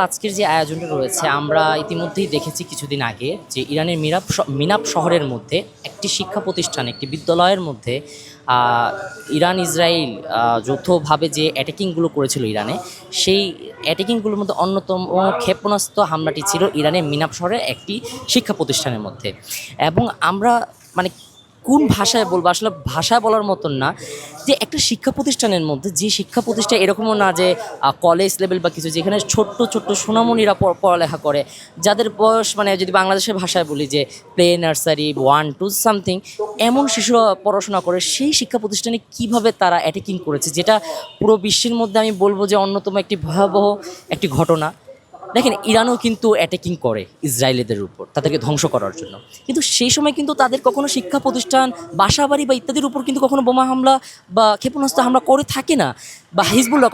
আজকের যে আয়োজনটা রয়েছে আমরা ইতিমধ্যেই দেখেছি কিছুদিন আগে যে ইরানের মিনাপ শহরের মধ্যে একটি শিক্ষা প্রতিষ্ঠান, একটি বিদ্যালয়ের মধ্যে ইরান ইসরায়েল যৌথভাবে যে অ্যাটাকিংগুলো করেছিল ইরানে, সেই অ্যাটাকিংগুলোর মধ্যে অন্যতম ক্ষেপণাস্ত্র হামলাটি ছিল ইরানের মিনাপ শহরের একটি শিক্ষা প্রতিষ্ঠানের মধ্যে। এবং আমরা মানে কোন ভাষায় বলবো, আসলে ভাষায় বলার মতন না, যে একটা শিক্ষা প্রতিষ্ঠানের মধ্যে, যে শিক্ষা প্রতিষ্ঠান এরকমও না যে কলেজ লেভেল বা কিছু, যেখানে ছোট্ট ছোট্ট সোনামণিরা পড়ালেখা করে, যাদের বয়স মানে যদি বাংলাদেশের ভাষায় বলি যে প্লে নার্সারি 1 2 সামথিং, এমন শিশুরা পড়াশোনা করে, সেই শিক্ষা প্রতিষ্ঠানে কিভাবে তারা অ্যাটাকিং করেছে, যেটা পুরো বিশ্বের মধ্যে আমি বলবো যে অন্যতম একটি ভয়াবহ একটি ঘটনা। দেখেন, ইরানও কিন্তু অ্যাটাকিং করে ইসরায়েলিদের উপর, তাদেরকে ধ্বংস করার জন্য, কিন্তু সেই সময় কিন্তু তাদের কখনো শিক্ষা প্রতিষ্ঠান, বাসাবাড়ি বা ইত্যাদির উপর কিন্তু কখনো বোমা হামলা বা ক্ষেপণাস্ত্র হামলা করে থাকে না। বা হিজবুল্লাহ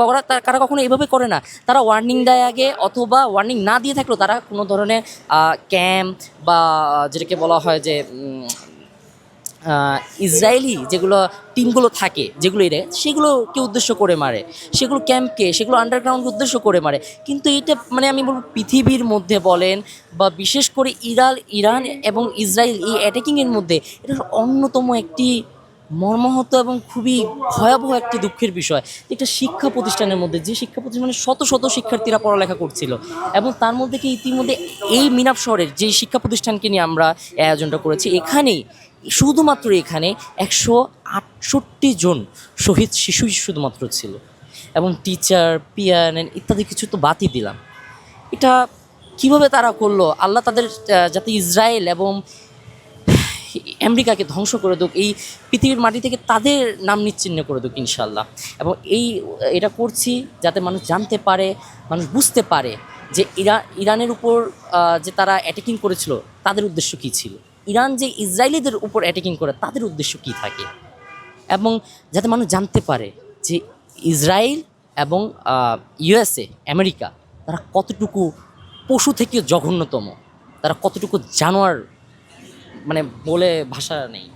তারা কখনো এভাবে করে না। তারা ওয়ার্নিং দেয় আগে, অথবা ওয়ার্নিং না দিয়ে থাকলেও তারা কোনো ধরনের ক্যাম্প বা যেটাকে বলা হয় যে ইসরায়েলি যেগুলো টিমগুলো থাকে, যেগুলো সেগুলোকে উদ্দেশ্য করে মারে, সেগুলো ক্যাম্পকে, সেগুলো আন্ডারগ্রাউন্ডকে উদ্দেশ্য করে মারে। কিন্তু এটা মানে আমি বলবো পৃথিবীর মধ্যে বলেন বা বিশেষ করে ইরান এবং ইসরায়েল এই অ্যাটাকিংয়ের মধ্যে এটা অন্যতম একটি মর্মাহত এবং খুবই ভয়াবহ একটি দুঃখের বিষয়। একটা শিক্ষা প্রতিষ্ঠানের মধ্যে, যে শিক্ষা প্রতিষ্ঠানে শত শত শিক্ষার্থীরা পড়ালেখা করছিল, এবং তার মধ্যে কি ইতিমধ্যে এই মিনাপ শহরের যে শিক্ষা প্রতিষ্ঠানকে নিয়ে আমরা আয়োজনটা করেছি, এখানেই শুধুমাত্র এখানে 168 জন শহীদ শিশুই শুধুমাত্র ছিল, এবং টিচার, পিয়ান ইত্যাদি কিছু তো বাদই দিলাম। এটা কিভাবে তারা করলো, আল্লাহ তাদের যাতে ইসরায়েল এবং আমেরিকাকে ধ্বংস করে দুক, এই পৃথিবীর মাটি থেকে তাদের নাম নিচ্ছিন্ন করে দুক ইনশাল্লাহ। এবং এটা করছি যাতে মানুষ জানতে পারে, মানুষ বুঝতে পারে যে ইরানের উপর যে তারা অ্যাটাকিং করেছিল তাদের উদ্দেশ্য কী ছিল, ইরান যে ইসরায়েলিদের উপর অ্যাটাকিং করে তাদের উদ্দেশ্য কী থাকে, এবং যাতে মানুষ জানতে পারে যে ইসরায়েল এবং ইউএসএ, আমেরিকা, তারা কতটুকু পশু থেকেও জঘন্যতম, তারা কতটুকু জানোয়ার, মানে বলে ভাষা নেই।